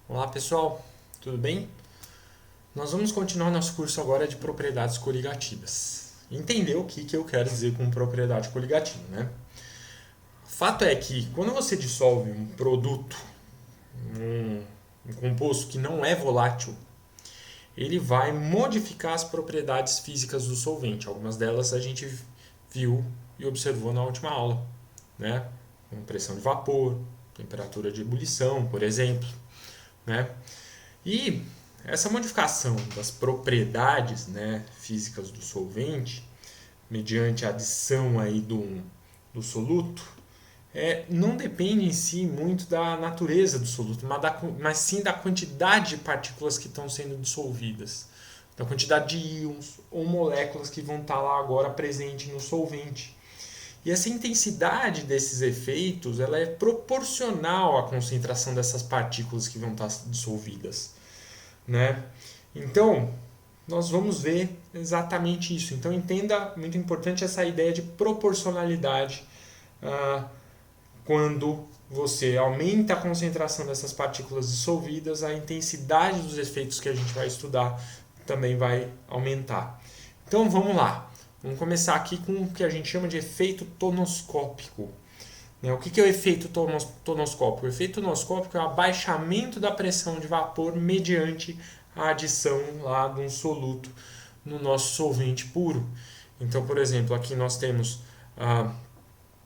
Olá pessoal, tudo bem? Nós vamos continuar nosso curso agora de propriedades coligativas. Entender o que eu quero dizer com propriedade coligativa, né? O fato é que quando você dissolve um produto, um composto que não é volátil, ele vai modificar as propriedades físicas do solvente. Algumas delas a gente viu e observou na última aula, né? Como pressão de vapor, temperatura de ebulição, por exemplo, né? E essa modificação das propriedades, né, físicas do solvente, mediante a adição aí do soluto, não depende em si muito da natureza do soluto, mas sim da quantidade de partículas que estão sendo dissolvidas, da quantidade de íons ou moléculas que vão estar lá agora presentes no solvente. E essa intensidade desses efeitos ela é proporcional à concentração dessas partículas que vão estar dissolvidas, né? Então, nós vamos ver exatamente isso. Então, entenda, muito importante essa ideia de proporcionalidade quando você aumenta a concentração dessas partículas dissolvidas, a intensidade dos efeitos que a gente vai estudar também vai aumentar. Então, vamos lá. Vamos começar aqui com o que a gente chama de efeito tonoscópico. O que é o efeito tonoscópico? O efeito tonoscópico é o abaixamento da pressão de vapor mediante a adição lá de um soluto no nosso solvente puro. Então, por exemplo, aqui nós temos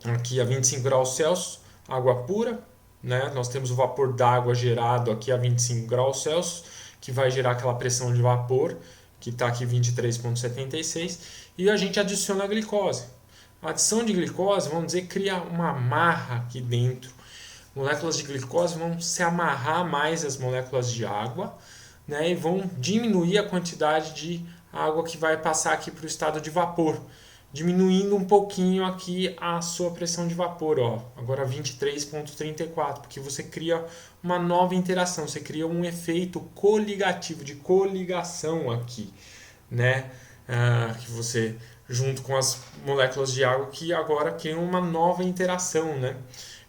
aqui a 25 graus Celsius, água pura, né? Nós temos o vapor d'água gerado aqui a 25 graus Celsius, que vai gerar aquela pressão de vapor, que está aqui 23,76, e a gente adiciona a glicose. A adição de glicose, vamos dizer, cria uma amarra aqui dentro. Moléculas de glicose vão se amarrar mais às moléculas de água, né, e vão diminuir a quantidade de água que vai passar aqui para o estado de vapor, diminuindo um pouquinho aqui a sua pressão de vapor, ó, agora 23,34, porque você cria uma nova interação, você cria um efeito coligativo, de coligação aqui, né, que você junto com as moléculas de água que agora criam uma nova interação, né,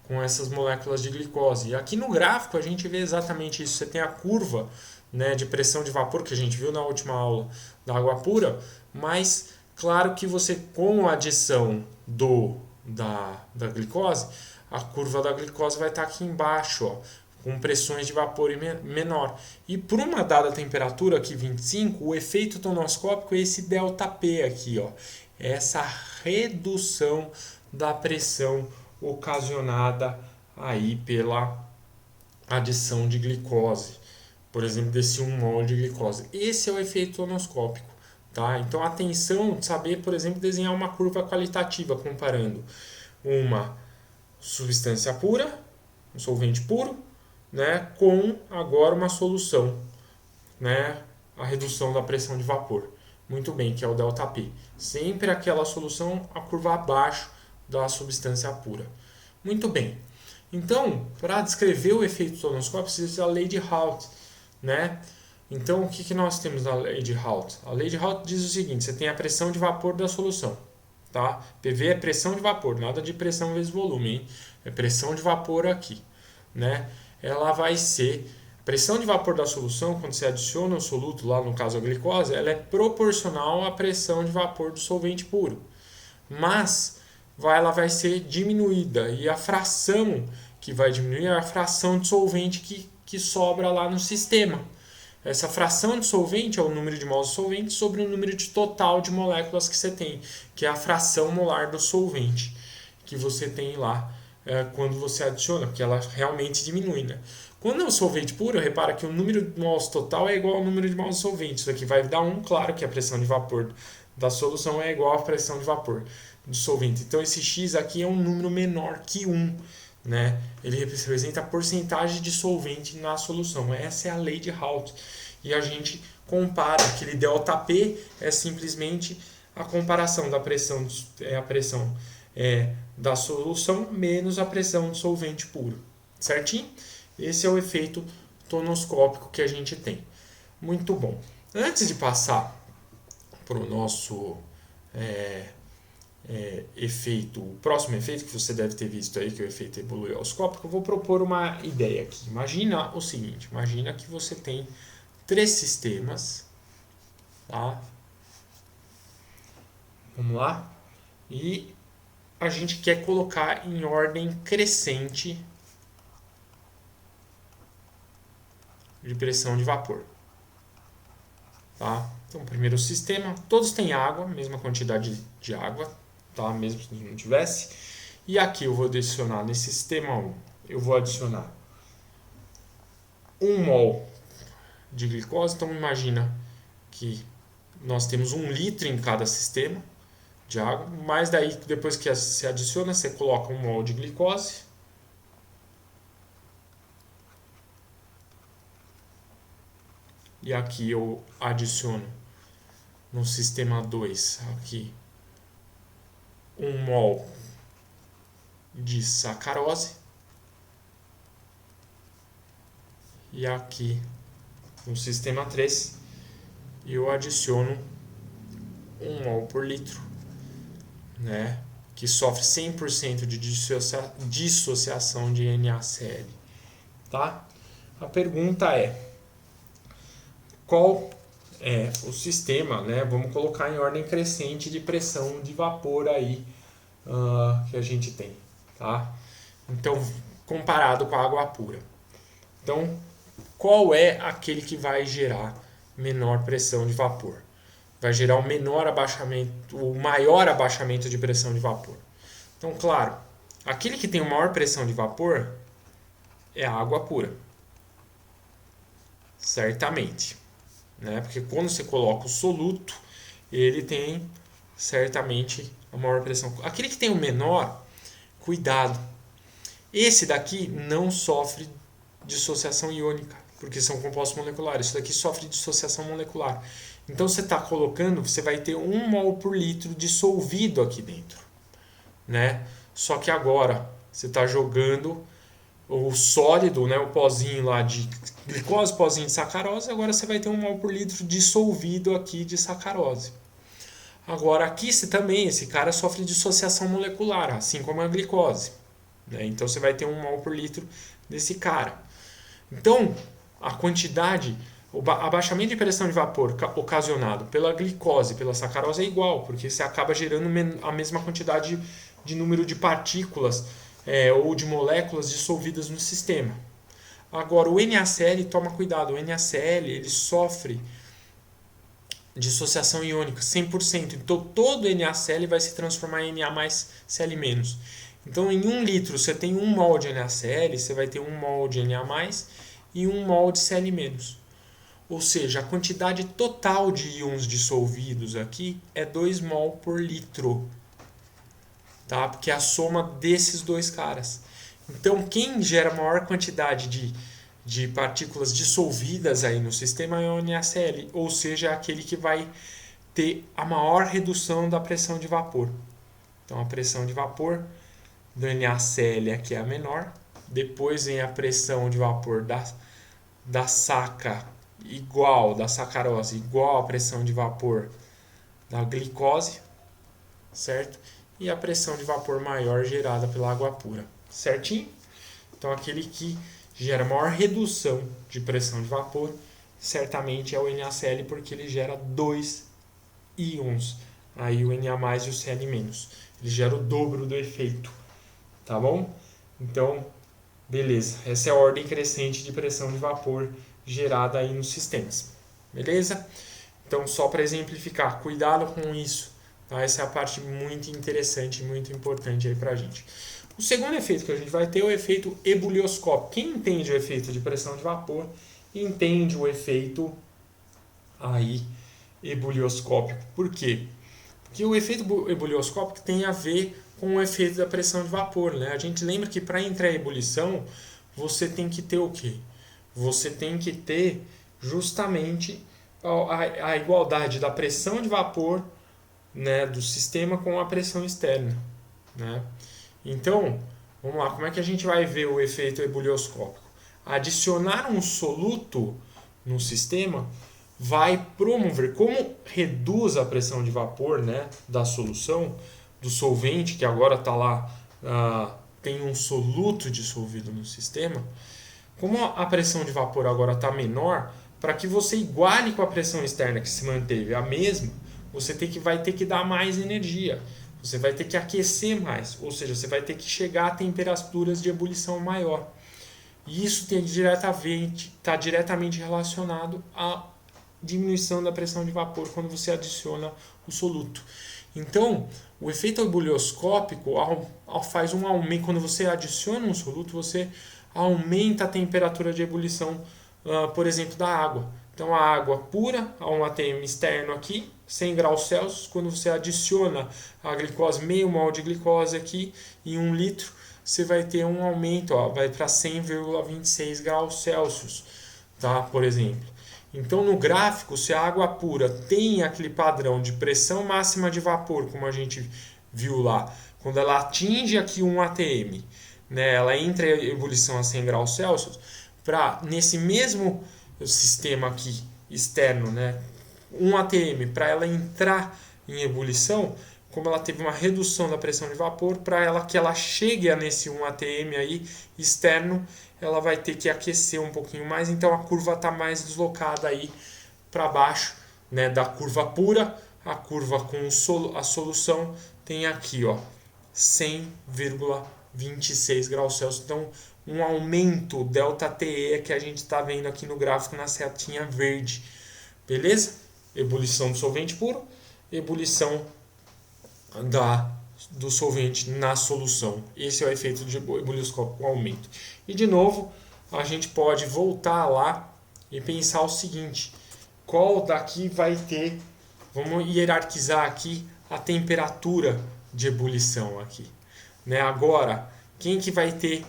com essas moléculas de glicose. E aqui no gráfico a gente vê exatamente isso. Você tem a curva, né, de pressão de vapor que a gente viu na última aula da água pura, mas claro que você com a adição da glicose, a curva da glicose vai estar aqui embaixo, ó, com pressões de vapor menor. E por uma dada temperatura, aqui 25, o efeito tonoscópico é esse ΔP aqui, ó, essa redução da pressão ocasionada aí pela adição de glicose, por exemplo, desse 1 mol de glicose. Esse é o efeito tonoscópico. Tá? Então, atenção de saber, por exemplo, desenhar uma curva qualitativa comparando uma substância pura, um solvente puro, né, com agora uma solução, né, a redução da pressão de vapor. Muito bem, que é o ΔP. Sempre aquela solução, a curva abaixo da substância pura. Muito bem. Então, para descrever o efeito tonoscópico, precisa da lei de Raoult, né? Então, o que nós temos na lei de Raoult? A lei de Raoult diz o seguinte: você tem a pressão de vapor da solução, tá? PV é pressão de vapor, nada de pressão vezes volume, hein? É pressão de vapor aqui, né? Ela vai ser pressão de vapor da solução, quando você adiciona o soluto, lá no caso a glicose, ela é proporcional à pressão de vapor do solvente puro. Mas ela vai ser diminuída e a fração que vai diminuir é a fração de solvente que sobra lá no sistema. Essa fração de solvente é o número de mols de solvente sobre o número de total de moléculas que você tem, que é a fração molar do solvente que você tem lá quando você adiciona, porque ela realmente diminui, né? Quando é um solvente puro, repara que o número de mols total é igual ao número de mols de solvente. Isso aqui vai dar 1, claro que a pressão de vapor da solução é igual à pressão de vapor do solvente. Então esse X aqui é um número menor que 1. Né? Ele representa a porcentagem de solvente na solução. Essa é a lei de Raoult. E a gente compara, aquele ΔP é simplesmente a comparação da pressão, a pressão da solução menos a pressão do solvente puro. Certinho? Esse é o efeito tonoscópico que a gente tem. Muito bom. Antes de passar para o nosso o próximo efeito que você deve ter visto aí, que é o efeito ebulioscópico, eu vou propor uma ideia aqui. Imagina o seguinte, imagina que você tem 3 sistemas, tá? Vamos lá? E a gente quer colocar em ordem crescente de pressão de vapor. Tá? Então, primeiro sistema, todos têm água, mesma quantidade de água, tá? Mesmo se não tivesse. E aqui eu vou adicionar, nesse sistema 1, eu vou adicionar 1 mol de glicose. Então, imagina que nós temos 1 litro em cada sistema de água, mas daí, depois que se adiciona, você coloca 1 mol de glicose. E aqui eu adiciono no sistema 2 aqui 1 mol de sacarose. E aqui no sistema 3 eu adiciono 1 mol por litro, né, que sofre 100% de dissociação de NaCl. Tá? A pergunta é: qual é o sistema, né? Vamos colocar em ordem crescente de pressão de vapor aí que a gente tem, tá? Então, comparado com a água pura. Então, qual é aquele que vai gerar menor pressão de vapor? Vai gerar o maior abaixamento de pressão de vapor. Então, claro, aquele que tem a maior pressão de vapor é a água pura. Certamente. Né? Porque quando você coloca o soluto, ele tem certamente a maior pressão. Aquele que tem o menor, cuidado. Esse daqui não sofre dissociação iônica, porque são compostos moleculares. Isso daqui sofre dissociação molecular. Então você está colocando, você vai ter 1 mol por litro dissolvido aqui dentro. Né? Só que agora você está jogando o sólido, né, o pozinho lá de glicose, pozinho de sacarose, agora você vai ter 1 mol por litro dissolvido aqui de sacarose. Agora aqui esse cara sofre dissociação molecular, assim como a glicose. Né? Então você vai ter 1 mol por litro desse cara. Então a quantidade, o abaixamento de pressão de vapor ocasionado pela glicose, pela sacarose é igual, porque você acaba gerando a mesma quantidade de número de partículas ou de moléculas dissolvidas no sistema. Agora, o NaCl, toma cuidado, o NaCl ele sofre dissociação iônica 100%. Então, todo NaCl vai se transformar em Na mais Cl-. Então, em 1 litro, você tem 1 mol de NaCl, você vai ter 1 mol de Na mais e 1 mol de Cl-. Ou seja, a quantidade total de íons dissolvidos aqui é 2 mol por litro. Tá? Porque é a soma desses dois caras. Então, quem gera maior quantidade de partículas dissolvidas aí no sistema é o NaCl, ou seja, é aquele que vai ter a maior redução da pressão de vapor. Então, a pressão de vapor do NaCl aqui é a menor, depois vem a pressão de vapor da sacarose igual à pressão de vapor da glicose, certo? E a pressão de vapor maior gerada pela água pura. Certinho? Então, aquele que gera maior redução de pressão de vapor, certamente é o NaCl, porque ele gera 2 íons. Aí o Na mais e o Cl-. Ele gera o dobro do efeito. Tá bom? Então, beleza. Essa é a ordem crescente de pressão de vapor gerada aí nos sistemas. Beleza? Então, só para exemplificar, cuidado com isso. Tá? Essa é a parte muito interessante e muito importante aí para a gente. O segundo efeito que a gente vai ter é o efeito ebulioscópico. Quem entende o efeito de pressão de vapor, entende o efeito aí ebulioscópico. Por quê? Porque o efeito ebulioscópico tem a ver com o efeito da pressão de vapor. Né? A gente lembra que para entrar em ebulição, você tem que ter o quê? Você tem que ter justamente a igualdade da pressão de vapor, né, do sistema com a pressão externa. Né? Então, vamos lá, como é que a gente vai ver o efeito ebulioscópico? Adicionar um soluto no sistema vai promover, como reduz a pressão de vapor, né, da solução, do solvente, que agora está lá, tem um soluto dissolvido no sistema, como a pressão de vapor agora está menor, para que você iguale com a pressão externa que se manteve a mesma, você vai ter que dar mais energia. Você vai ter que aquecer mais, ou seja, você vai ter que chegar a temperaturas de ebulição maior. E isso está diretamente relacionado à diminuição da pressão de vapor quando você adiciona o soluto. Então, o efeito ebulioscópico faz um aumento. Quando você adiciona um soluto, você aumenta a temperatura de ebulição, por exemplo, da água. Então, a água pura, a um ATM externo aqui, 100 graus Celsius. Quando você adiciona a glicose, meio mol de glicose aqui, em 1 litro, você vai ter um aumento, vai para 100,26 graus Celsius, tá? Por exemplo. Então, no gráfico, se a água pura tem aquele padrão de pressão máxima de vapor, como a gente viu lá, quando ela atinge aqui 1 atm, né, ela entra em ebulição a 100 graus Celsius, nesse mesmo sistema aqui externo, né, 1 atm, para ela entrar em ebulição, como ela teve uma redução da pressão de vapor, para que ela chegue nesse 1 atm aí externo, ela vai ter que aquecer um pouquinho mais, então a curva está mais deslocada aí para baixo, né, da curva pura. A curva com a solução tem aqui, ó, 100,26 graus Celsius. Então, um aumento ΔTE que a gente está vendo aqui no gráfico na setinha verde. Beleza? Ebulição do solvente puro, ebulição do solvente na solução. Esse é o efeito de ebulioscópico, o aumento. E de novo, a gente pode voltar lá e pensar o seguinte: qual daqui vai ter, vamos hierarquizar aqui a temperatura de ebulição aqui, né? Agora, quem que vai ter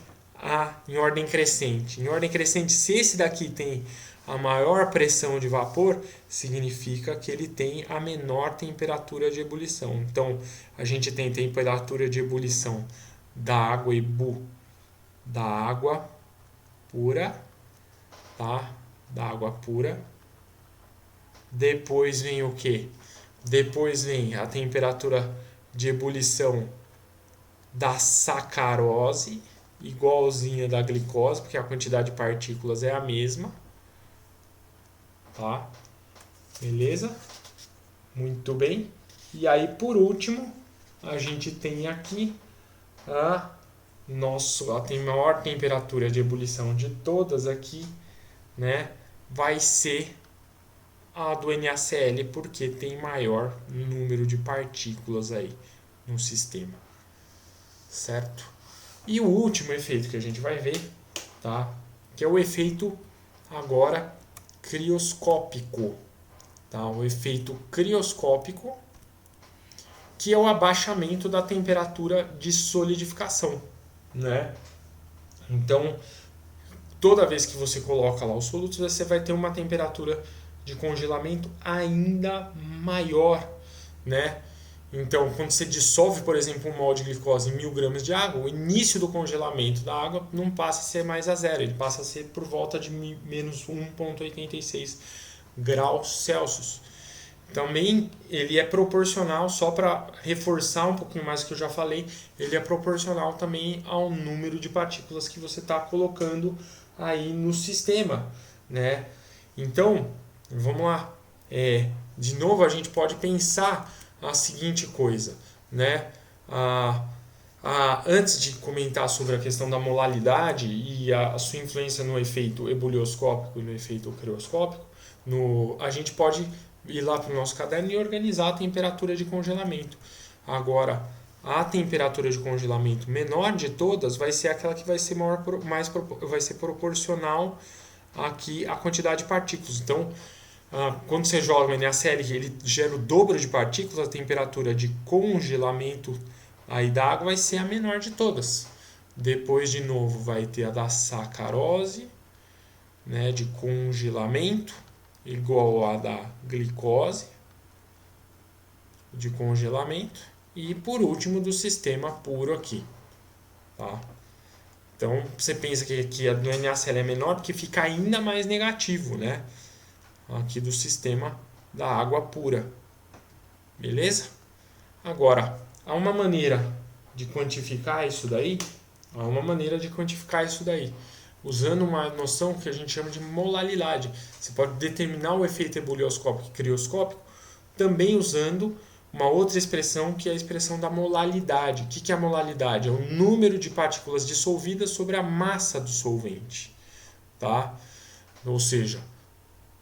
em ordem crescente? Em ordem crescente, se esse daqui tem a maior pressão de vapor, significa que ele tem a menor temperatura de ebulição. Então, a gente tem temperatura de ebulição da água da água pura, tá? Da água pura. Depois vem o quê? Depois vem a temperatura de ebulição da sacarose, igualzinha da glicose, porque a quantidade de partículas é a mesma. Tá? Beleza? Muito bem. E aí, por último, a gente tem aqui a maior temperatura de ebulição de todas aqui, né? Vai ser a do NaCl, porque tem maior número de partículas aí no sistema. Certo? E o último efeito que a gente vai ver, tá? Que é o efeito agora crioscópico, tá? O efeito crioscópico, que é o abaixamento da temperatura de solidificação, né? Então, toda vez que você coloca lá os solutos, você vai ter uma temperatura de congelamento ainda maior, né? Então, quando você dissolve, por exemplo, um mol de glicose em 1000 gramas de água, o início do congelamento da água não passa a ser mais a zero, ele passa a ser por volta de menos 1,86 graus Celsius. Também ele é proporcional, só para reforçar um pouquinho mais o que eu já falei, ele é proporcional também ao número de partículas que você está colocando aí no sistema, né? Então, vamos lá. De novo, a gente pode pensar a seguinte coisa, né? Antes de comentar sobre a questão da molalidade e a sua influência no efeito ebulioscópico e no efeito crioscópico, a gente pode ir lá para o nosso caderno e organizar a temperatura de congelamento. Agora, a temperatura de congelamento menor de todas vai ser aquela que vai ser vai ser proporcional aqui à quantidade de partículas. Então, quando você joga o NaCl, ele gera o dobro de partículas, a temperatura de congelamento aí da água vai ser a menor de todas. Depois, de novo, vai ter a da sacarose, né, de congelamento, igual a da glicose, de congelamento. E, por último, do sistema puro aqui. Tá? Então, você pensa que aqui a do NaCl é menor porque fica ainda mais negativo, né? Aqui do sistema da água pura. Beleza? Agora, há uma maneira de quantificar isso daí, usando uma noção que a gente chama de molalidade. Você pode determinar o efeito ebulioscópico e crioscópico também usando uma outra expressão, que é a expressão da molalidade. O que é a molalidade? É o número de partículas dissolvidas sobre a massa do solvente. Tá? Ou seja,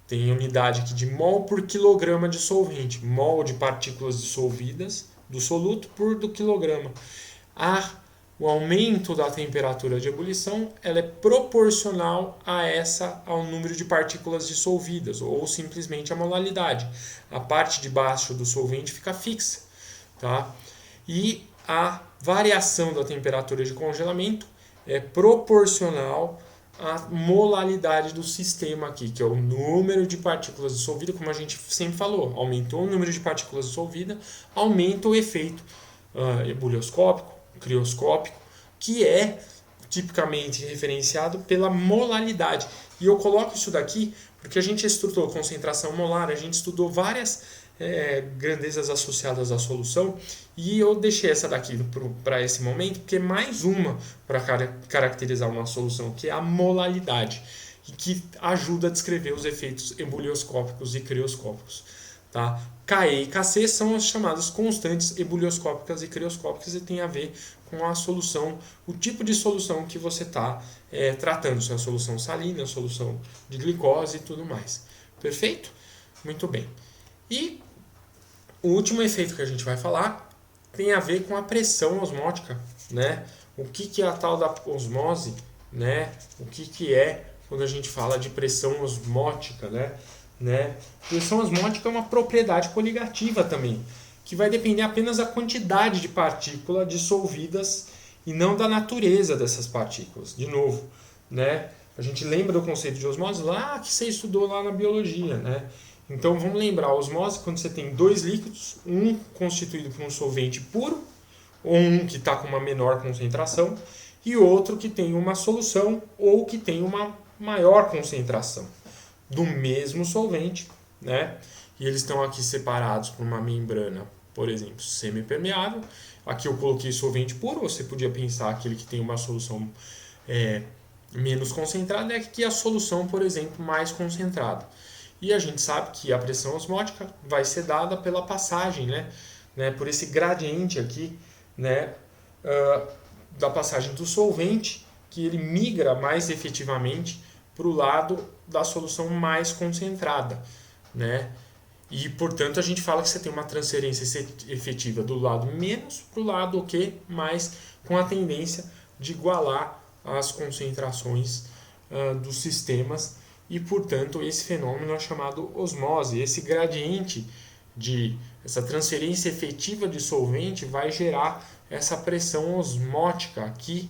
tem unidade aqui de mol por quilograma de solvente. Mol de partículas dissolvidas do soluto do quilograma. O aumento da temperatura de ebulição ela é proporcional ao número de partículas dissolvidas, ou simplesmente a molalidade. A parte de baixo do solvente fica fixa. Tá? E a variação da temperatura de congelamento é proporcional à molalidade do sistema aqui, que é o número de partículas dissolvidas, como a gente sempre falou. Aumentou o número de partículas dissolvidas, aumenta o efeito ebulioscópico, crioscópico, que é tipicamente referenciado pela molalidade. E eu coloco isso daqui porque a gente estudou concentração molar, a gente estudou várias grandezas associadas à solução, e eu deixei essa daqui para esse momento, porque é mais uma para caracterizar uma solução, que é a molalidade, e que ajuda a descrever os efeitos ebulioscópicos e crioscópicos. Tá? Ke e Kc são as chamadas constantes ebulioscópicas e crioscópicas e tem a ver com a solução, o tipo de solução que você está tratando, se é a solução salina, a solução de glicose e tudo mais. Perfeito? Muito bem. E o último efeito que a gente vai falar tem a ver com a pressão osmótica, né? O que é a tal da osmose, né? O que é quando a gente fala de pressão osmótica, né? Pressão osmótica é uma propriedade coligativa também, que vai depender apenas da quantidade de partículas dissolvidas e não da natureza dessas partículas. De novo, né? A gente lembra do conceito de osmose lá que você estudou lá na biologia, né? Então vamos lembrar, a osmose quando você tem dois líquidos, um constituído por um solvente puro, ou um que está com uma menor concentração, e outro que tem uma solução ou que tem uma maior concentração do mesmo solvente, né? E eles estão aqui separados por uma membrana, por exemplo, semipermeável. Aqui eu coloquei solvente puro, você podia pensar aquele que tem uma solução menos concentrada, é aqui a solução, por exemplo, mais concentrada. E a gente sabe que a pressão osmótica vai ser dada pela passagem, né, por esse gradiente aqui, né, da passagem do solvente, que ele migra mais efetivamente para o lado da solução mais concentrada, né? E, portanto, a gente fala que você tem uma transferência efetiva do lado menos para o lado mais, com a tendência de igualar as concentrações dos sistemas. E, portanto, esse fenômeno é chamado osmose. Esse gradiente essa transferência efetiva de solvente vai gerar essa pressão osmótica aqui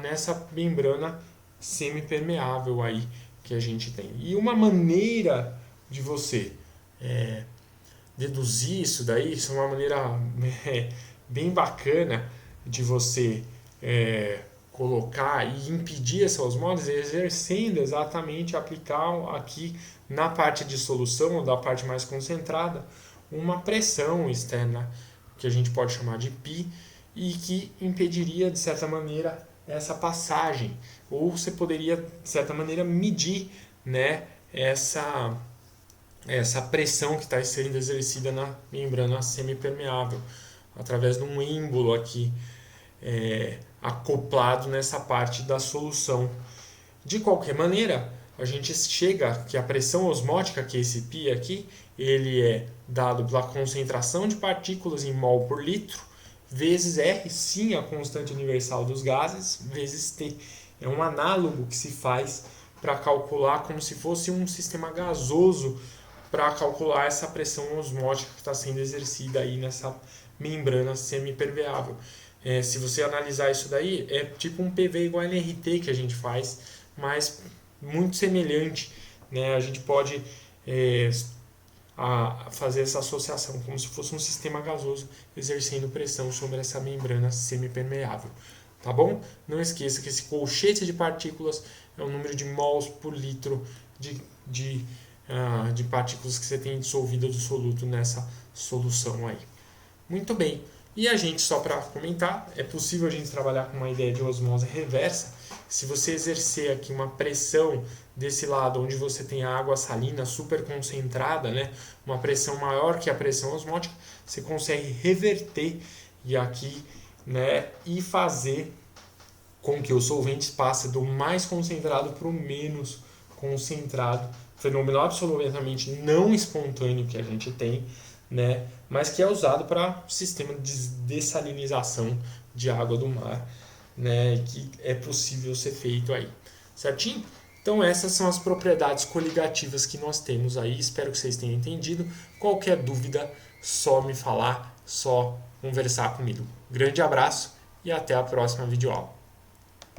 nessa membrana semipermeável aí que a gente tem. E uma maneira de você deduzir isso daí, isso é uma maneira bem bacana de você colocar e impedir essa osmose, exercendo exatamente, aplicar aqui na parte de solução, ou da parte mais concentrada, uma pressão externa, que a gente pode chamar de π, e que impediria, de certa maneira, essa passagem. Ou você poderia, de certa maneira, medir, né, essa pressão que está sendo exercida na membrana semipermeável, através de um êmbolo aqui, acoplado nessa parte da solução. De qualquer maneira, a gente chega que a pressão osmótica, que é esse π aqui, ele é dado pela concentração de partículas em mol por litro, vezes R, sim, a constante universal dos gases, vezes T. É um análogo que se faz para calcular como se fosse um sistema gasoso, para calcular essa pressão osmótica que está sendo exercida aí nessa membrana semipermeável. Se você analisar isso daí, é tipo um PV igual a NRT que a gente faz, mas muito semelhante, né? A gente pode fazer essa associação como se fosse um sistema gasoso exercendo pressão sobre essa membrana semipermeável. Tá bom? Não esqueça que esse colchete de partículas é o número de mols por litro de partículas que você tem dissolvida do soluto nessa solução aí. Muito bem. E a gente, só para comentar, é possível a gente trabalhar com uma ideia de osmose reversa. Se você exercer aqui uma pressão desse lado, onde você tem a água salina super concentrada, né, uma pressão maior que a pressão osmótica, você consegue reverter e aqui, né, e fazer com que o solvente passe do mais concentrado para o menos concentrado, fenômeno absolutamente não espontâneo que a gente tem, né, mas que é usado para sistema de dessalinização de água do mar, né, que é possível ser feito aí, certinho? Então essas são as propriedades coligativas que nós temos aí, espero que vocês tenham entendido. Qualquer dúvida, só me falar, só conversar comigo. Grande abraço e até a próxima videoaula.